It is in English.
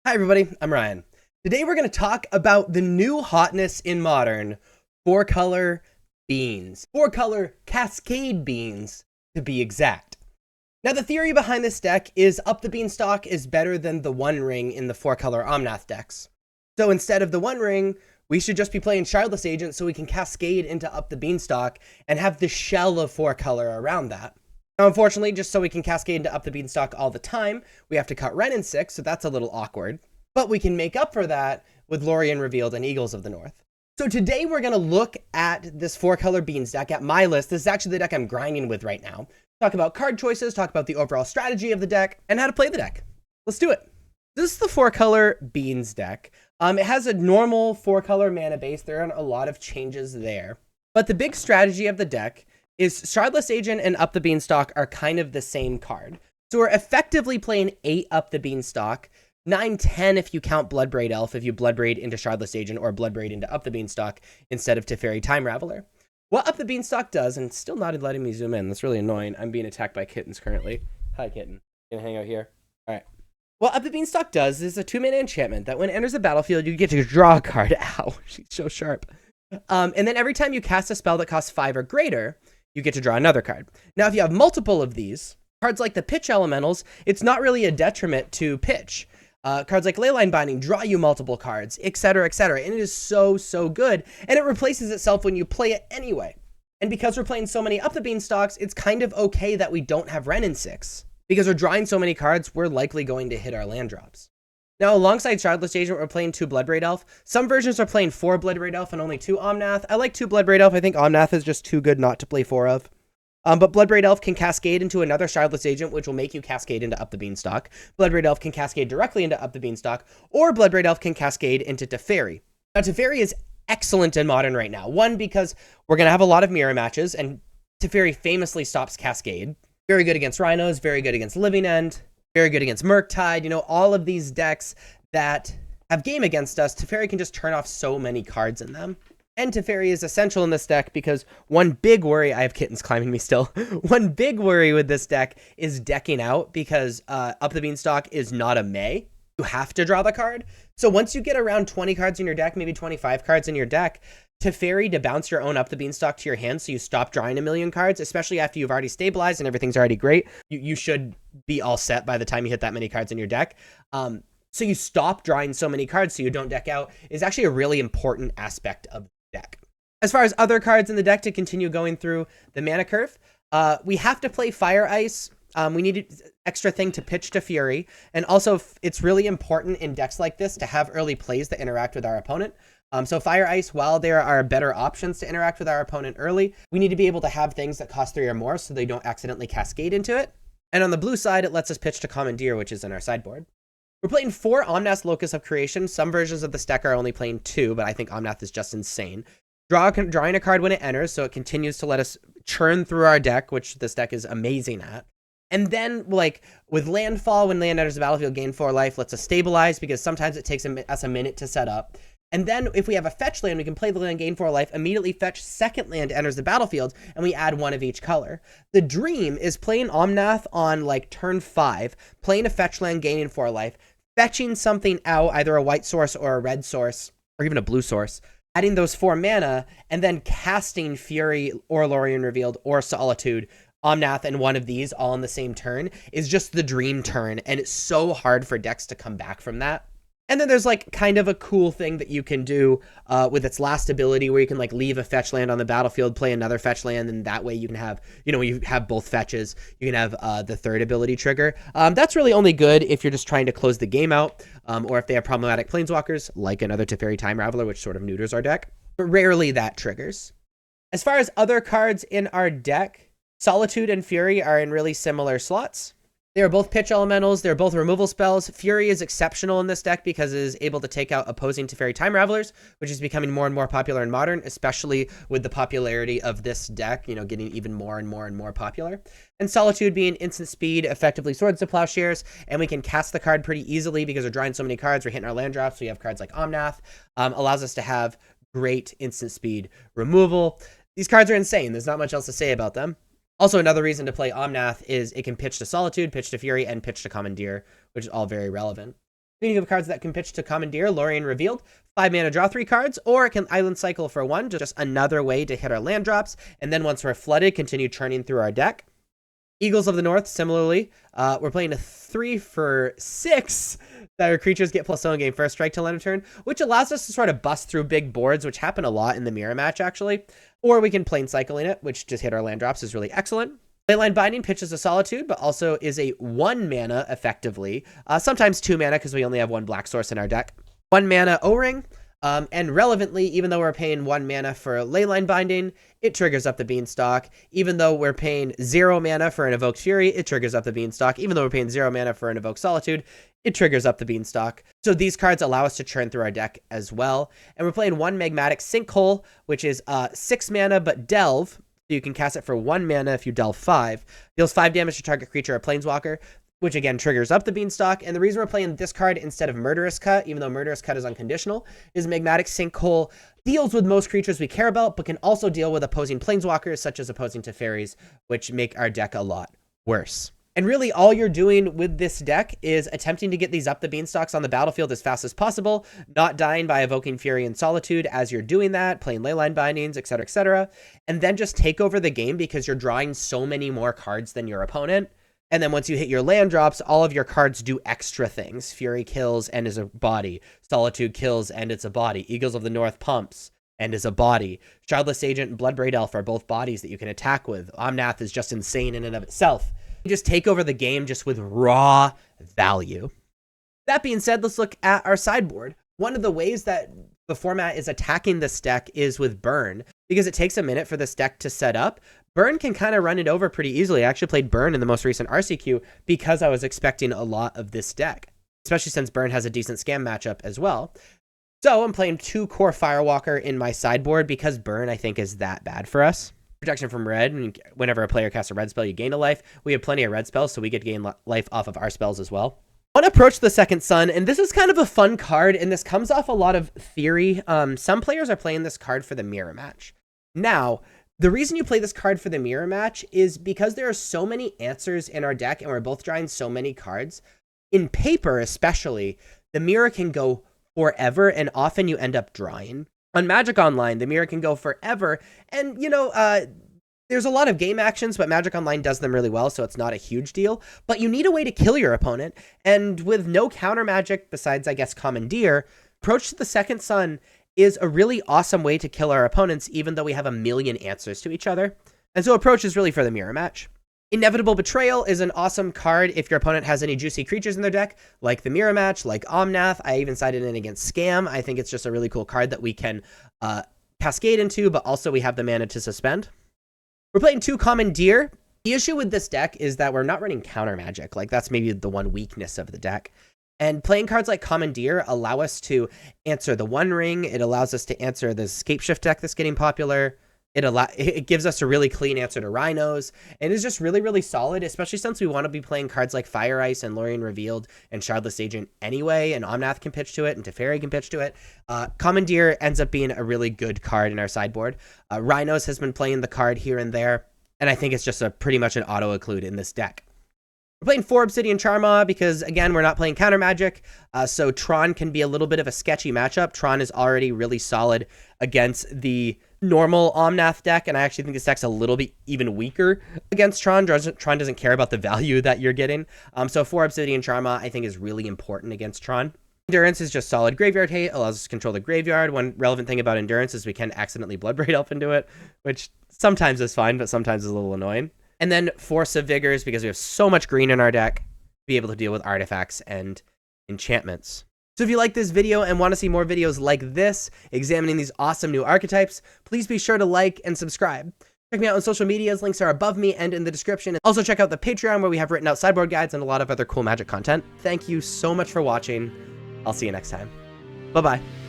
Hi everybody, I'm Ryan. Today we're going to talk about the new hotness in Modern, 4-color beans. 4-color Cascade Beans, to be exact. Now the theory behind this deck is Up the Beanstalk is better than the One Ring in the 4-color Omnath decks. So instead of the One Ring, we should just be playing Shardless Agent so we can cascade into Up the Beanstalk and have the shell of 4-color around that. Now, unfortunately, just so we can cascade into Up the Beanstalk all the time, we have to cut Wrenn in 6, so that's a little awkward. But we can make up for that with Lorien Revealed and Eagles of the North. So today we're going to look at this 4-color Beans deck at my list. This is actually the deck I'm grinding with right now. Talk about card choices, talk about the overall strategy of the deck, and how to play the deck. Let's do it. This is the 4-color Beans deck. It has a normal 4-color mana base. There aren't a lot of changes there. But the big strategy of the deck is Shardless Agent and Up the Beanstalk are kind of the same card. So we're effectively playing 8 Up the Beanstalk, 9, 10 if you count Bloodbraid Elf, if you Bloodbraid into Shardless Agent or Bloodbraid into Up the Beanstalk instead of Teferi Time Raveler. What Up the Beanstalk does, and still not letting me zoom in, that's really annoying. I'm being attacked by kittens currently. Hi, kitten. Gonna hang out here? All right. What Up the Beanstalk does is a 2-mana enchantment that when it enters the battlefield, you get to draw a card. Ow, she's so sharp. And then every time you cast a spell that costs 5 or greater, you get to draw another card. Now, if you have multiple of these, cards like the Pitch Elementals, it's not really a detriment to pitch. Cards like Leyline Binding draw you multiple cards, etc., etc. And it is so, so good. And it replaces itself when you play it anyway. And because we're playing so many Up the Beanstalks, it's kind of okay that we don't have Wrenn in 6. Because we're drawing so many cards, we're likely going to hit our land drops. Now, alongside Shardless Agent, we're playing 2 Bloodbraid Elf. Some versions are playing 4 Bloodbraid Elf and only 2 Omnath. I like 2 Bloodbraid Elf. I think Omnath is just too good not to play 4 of. But Bloodbraid Elf can cascade into another Shardless Agent, which will make you cascade into Up the Beanstalk. Bloodbraid Elf can cascade directly into Up the Beanstalk, or Bloodbraid Elf can cascade into Teferi. Now, Teferi is excellent in Modern right now. One, because we're going to have a lot of mirror matches, and Teferi famously stops Cascade. Very good against Rhinos, very good against Living End, very good against Murktide. You know, all of these decks that have game against us, Teferi can just turn off so many cards in them. And Teferi is essential in this deck because one big worry, I have kittens climbing me still. One big worry with this deck is decking out because Up the Beanstalk is not a May. You have to draw the card. So once you get around 20 cards in your deck, maybe 25 cards in your deck, Teferi to bounce your own Up the Beanstalk to your hand so you stop drawing a million cards, especially after you've already stabilized and everything's already great. You should be all set by the time you hit that many cards in your deck. So you stop drawing so many cards so you don't deck out is actually a really important aspect of the deck. As far as other cards in the deck to continue going through the mana curve, we have to play Fire Ice. We need an extra thing to pitch to Fury. And also, it's really important in decks like this to have early plays that interact with our opponent. So Fire Ice, while there are better options to interact with our opponent early, we need to be able to have things that cost 3 or more so they don't accidentally cascade into it. And on the blue side, it lets us pitch to Commandeer, which is in our sideboard. We're playing 4 Omnath Locus of Creation. Some versions of this deck are only playing 2, but I think Omnath is just insane. Drawing a card when it enters, so it continues to let us churn through our deck, which this deck is amazing at. And then, like, with Landfall, when land enters the battlefield, gain 4 life, lets us stabilize, because sometimes it takes us a minute to set up. And then, if we have a fetch land, we can play the land, gain 4 life, immediately fetch second land enters the battlefield, and we add 1 of each color. The dream is playing Omnath on, like, turn 5, playing a fetch land, gaining 4 life, fetching something out, either a white source or a red source, or even a blue source, adding those 4 mana, and then casting Fury or Lorien Revealed or Solitude, Omnath, and 1 of these all in the same turn is just the dream turn, and it's so hard for decks to come back from that. And then there's like kind of a cool thing that you can do with its last ability where you can like leave a fetch land on the battlefield, play another fetch land, and that way you can have, when you have both fetches, you can have the third ability trigger. That's really only good if you're just trying to close the game out, or if they have problematic planeswalkers, like another Teferi Time Raveler, which sort of neuters our deck. But rarely that triggers. As far as other cards in our deck, Solitude and Fury are in really similar slots. They are both pitch elementals. They're both removal spells. Fury is exceptional in this deck because it is able to take out opposing Teferi Time Ravelers, which is becoming more and more popular in Modern, especially with the popularity of this deck, getting even more and more and more popular. And Solitude being instant speed, effectively Swords to Plowshares, and we can cast the card pretty easily because we're drawing so many cards. We're hitting our land drops. So you have cards like Omnath, allows us to have great instant speed removal. These cards are insane. There's not much else to say about them. Also, another reason to play Omnath is it can pitch to Solitude, pitch to Fury, and pitch to Commandeer, which is all very relevant. Speaking of cards that can pitch to Commandeer, Lorien Revealed, 5 mana, draw 3 cards, or it can Island Cycle for 1, just another way to hit our land drops, and then once we're flooded, continue churning through our deck. Eagles of the North, similarly, we're playing a 3 for 6 that our creatures get +1 gain first strike till end of turn, which allows us to sort of bust through big boards, which happen a lot in the mirror match, actually. Or we can plain cycling it, which just hit our land drops is really excellent. Leyline Binding pitches a Solitude, but also is a 1 mana effectively. Sometimes 2 mana because we only have 1 black source in our deck. 1 mana O-Ring. And relevantly, even though we're paying 1 mana for Leyline Binding, it triggers up the Beanstalk. Even though we're paying 0 mana for an Evoked Fury, it triggers up the Beanstalk. Even though we're paying 0 mana for an Evoked Solitude, it triggers up the Beanstalk. So these cards allow us to churn through our deck as well. And we're playing 1 Magmatic Sinkhole, which is 6 mana, but Delve. So you can cast it for 1 mana if you delve 5. Deals 5 damage to target creature or planeswalker, which again triggers up the Beanstalk. And the reason we're playing this card instead of Murderous Cut, even though Murderous Cut is unconditional, is Magmatic Sinkhole deals with most creatures we care about, but can also deal with opposing planeswalkers, such as opposing Teferis, which make our deck a lot worse. And really all you're doing with this deck is attempting to get these up the Beanstalks on the battlefield as fast as possible, not dying by Evoking Fury and Solitude as you're doing that, playing Leyline Bindings, etc., and then just take over the game because you're drawing so many more cards than your opponent. And then once you hit your land drops, all of your cards do extra things. Fury kills and is a body. Solitude kills and it's a body. Eagles of the North pumps and is a body. Shardless Agent and Bloodbraid Elf are both bodies that you can attack with. Omnath is just insane in and of itself. You just take over the game just with raw value. That being said, let's look at our sideboard. One of the ways that the format is attacking this deck is with Burn, because it takes a minute for this deck to set up. Burn can kind of run it over pretty easily. I actually played Burn in the most recent RCQ because I was expecting a lot of this deck, especially since Burn has a decent scam matchup as well. So I'm playing 2 Core Firewalker in my sideboard because Burn, I think, is that bad for us. Protection from red, and whenever a player casts a red spell, you gain a life. We have plenty of red spells, so we get to gain life off of our spells as well. I want to approach the Second Sun, and this is kind of a fun card, and this comes off a lot of theory. Some players are playing this card for the mirror match. Now, the reason you play this card for the mirror match is because there are so many answers in our deck, and we're both drawing so many cards. In paper, especially, the mirror can go forever, and often you end up drawing. On Magic Online, the mirror can go forever, and, there's a lot of game actions, but Magic Online does them really well, so it's not a huge deal. But you need a way to kill your opponent, and with no counter magic besides, I guess, Commandeer, Approach to the Second Sun is a really awesome way to kill our opponents, even though we have a million answers to each other. And so Approach is really for the mirror match. Inevitable Betrayal is an awesome card if your opponent has any juicy creatures in their deck, like the mirror match, like Omnath. I even sided in against Scam. I think it's just a really cool card that we can cascade into, but also we have the mana to suspend. We're playing 2 Commandeer. The issue with this deck is that we're not running counter magic. Like, that's maybe the one weakness of the deck. And playing cards like Commandeer allow us to answer the One Ring. It allows us to answer the Scapeshift deck that's getting popular. It gives us a really clean answer to Rhinos, and is just really, really solid, especially since we want to be playing cards like Fire Ice and Lorien Revealed and Shardless Agent anyway, and Omnath can pitch to it, and Teferi can pitch to it. Commandeer ends up being a really good card in our sideboard. Rhinos has been playing the card here and there, and I think it's just pretty much an auto-occlude in this deck. We're playing 4 Obsidian Charmaw because, again, we're not playing counter magic, so Tron can be a little bit of a sketchy matchup. Tron is already really solid against the normal Omnath deck, and I actually think this deck's a little bit even weaker against Tron. Tron doesn't care about the value that you're getting. So 4 Obsidian Charmaw, I think, is really important against Tron. Endurance is just solid graveyard hate, allows us to control the graveyard. One relevant thing about Endurance is we can accidentally Bloodbraid Elf into it, which sometimes is fine, but sometimes is a little annoying. And then Force of Vigors, because we have so much green in our deck, to be able to deal with artifacts and enchantments. So if you like this video and want to see more videos like this, examining these awesome new archetypes, please be sure to like and subscribe. Check me out on social medias, links are above me and in the description. Also check out the Patreon where we have written out sideboard guides and a lot of other cool Magic content. Thank you so much for watching. I'll see you next time. Bye-bye.